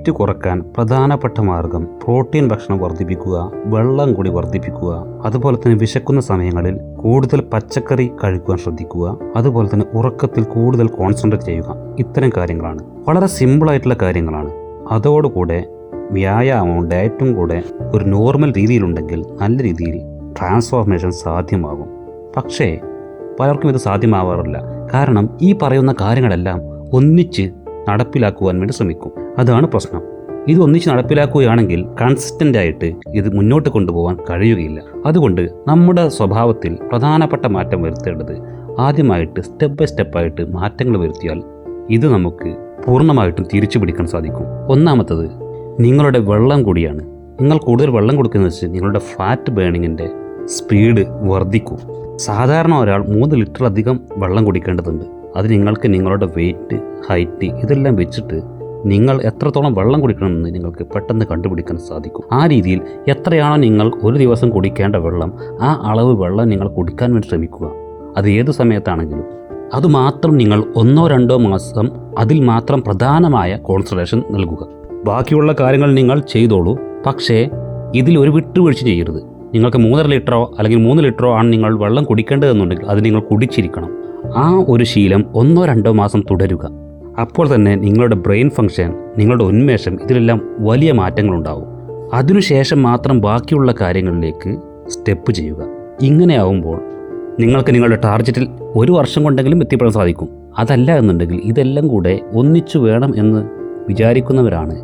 Wait കുറക്കാൻ പ്രധാനപ്പെട്ട മാർഗം പ്രോട്ടീൻ ഭക്ഷണം വർദ്ധിപ്പിക്കുക, വെള്ളം കൂടി വർദ്ധിപ്പിക്കുക, അതുപോലെ തന്നെ വിശക്കുന്ന സമയങ്ങളിൽ കൂടുതൽ പച്ചക്കറി കഴിക്കുവാൻ ശ്രദ്ധിക്കുക, അതുപോലെ തന്നെ ഉറക്കത്തിൽ കൂടുതൽ കോൺസെൻട്രേറ്റ് ചെയ്യുക. ഇത്തരം കാര്യങ്ങളാണ്, വളരെ സിമ്പിളായിട്ടുള്ള കാര്യങ്ങളാണ്. അതോടുകൂടെ വ്യായാമവും ഡയറ്റും കൂടെ ഒരു നോർമൽ രീതിയിലുണ്ടെങ്കിൽ നല്ല രീതിയിൽ ട്രാൻസ്ഫോർമേഷൻ സാധ്യമാകും. പക്ഷേ പലർക്കും ഇത് സാധ്യമാവാറില്ല. കാരണം ഈ പറയുന്ന കാര്യങ്ങളെല്ലാം ഒന്നിച്ച് നടപ്പിലാക്കുവാൻ വേണ്ടി ശ്രമിക്കും. അതാണ് പ്രശ്നം. ഇത് ഒന്നിച്ച് നടപ്പിലാക്കുകയാണെങ്കിൽ കൺസിസ്റ്റൻ്റ് ആയിട്ട് ഇത് മുന്നോട്ട് കൊണ്ടുപോകാൻ കഴിയുകയില്ല. അതുകൊണ്ട് നമ്മുടെ സ്വഭാവത്തിൽ പ്രധാനപ്പെട്ട മാറ്റം വരുത്തേണ്ടത് ആദ്യമായിട്ട് സ്റ്റെപ്പ് ബൈ സ്റ്റെപ്പായിട്ട് മാറ്റങ്ങൾ വരുത്തിയാൽ ഇത് നമുക്ക് പൂർണ്ണമായിട്ടും തിരിച്ചു പിടിക്കാൻ സാധിക്കും. ഒന്നാമത്തത് നിങ്ങളുടെ വെള്ളം കൂടിയാണ്. നിങ്ങൾ കൂടുതൽ വെള്ളം കൊടുക്കുന്നത് വെച്ച് നിങ്ങളുടെ ഫാറ്റ് ബേണിങ്ങിൻ്റെ സ്പീഡ് വർദ്ധിക്കും. സാധാരണ ഒരാൾ 3 ലിറ്ററിലധികം വെള്ളം കുടിക്കേണ്ടതുണ്ട്. അത് നിങ്ങൾക്ക് നിങ്ങളുടെ വെയിറ്റ്, ഹൈറ്റ് ഇതെല്ലാം വെച്ചിട്ട് നിങ്ങൾ എത്രത്തോളം വെള്ളം കുടിക്കണമെന്ന് നിങ്ങൾക്ക് പെട്ടെന്ന് കണ്ടുപിടിക്കാൻ സാധിക്കും. ആ രീതിയിൽ എത്രയാണോ നിങ്ങൾ ഒരു ദിവസം കുടിക്കേണ്ട വെള്ളം, ആ അളവ് വെള്ളം നിങ്ങൾ കുടിക്കാൻ വേണ്ടി ശ്രമിക്കുക. അത് ഏത് സമയത്താണെങ്കിലും അതുമാത്രം നിങ്ങൾ 1-2 മാസം അതിൽ മാത്രം പ്രധാനമായ കോൺസെൻട്രേഷൻ നൽകുക. ബാക്കിയുള്ള കാര്യങ്ങൾ നിങ്ങൾ ചെയ്തോളൂ. പക്ഷേ ഇതിൽ ഒരു വിട്ടുവീഴ്ച ചെയ്യരുത്. നിങ്ങൾക്ക് 3.5 ലിറ്ററോ അല്ലെങ്കിൽ 3 ലിറ്ററോ ആണ് നിങ്ങൾ വെള്ളം കുടിക്കേണ്ടതെന്നുണ്ടെങ്കിൽ അത് നിങ്ങൾ കുടിച്ചിരിക്കണം. ആ ഒരു ശീലം 1-2 മാസം തുടരുക. അപ്പോൾ തന്നെ നിങ്ങളുടെ ബ്രെയിൻ ഫങ്ഷൻ, നിങ്ങളുടെ ഉന്മേഷം ഇതിലെല്ലാം വലിയ മാറ്റങ്ങളുണ്ടാവും. അതിനുശേഷം മാത്രം ബാക്കിയുള്ള കാര്യങ്ങളിലേക്ക് സ്റ്റെപ്പ് ചെയ്യുക. ഇങ്ങനെയാവുമ്പോൾ നിങ്ങൾക്ക് നിങ്ങളുടെ ടാർഗറ്റിൽ 1 വർഷം കൊണ്ടെങ്കിലും എത്തിപ്പെടാൻ സാധിക്കും. അതല്ല എന്നുണ്ടെങ്കിൽ ഇതെല്ലാം കൂടെ ഒന്നിച്ചു വേണം എന്ന് വിചാരിക്കുന്നവരാണ്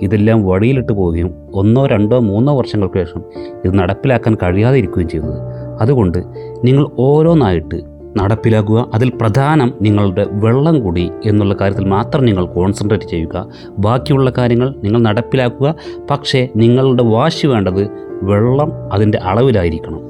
ഇതെല്ലാം വഴിയിലിട്ട് പോവുകയും 1-2-3 വർഷങ്ങൾക്ക് ശേഷം ഇത് നടപ്പിലാക്കാൻ കഴിയാതെ ഇരിക്കുകയും ചെയ്യുന്നത്. അതുകൊണ്ട് നിങ്ങൾ ഓരോന്നായിട്ട് നടപ്പിലാക്കുക. അതിൽ പ്രധാനം നിങ്ങളുടെ വെള്ളം കൂടി എന്നുള്ള കാര്യത്തിൽ മാത്രം നിങ്ങൾ കോൺസെൻട്രേറ്റ് ചെയ്യുക. ബാക്കിയുള്ള കാര്യങ്ങൾ നിങ്ങൾ നടപ്പിലാക്കുക. പക്ഷേ നിങ്ങളുടെ വാശി വേണ്ടത് വെള്ളം അതിൻ്റെ അളവിലായിരിക്കണം.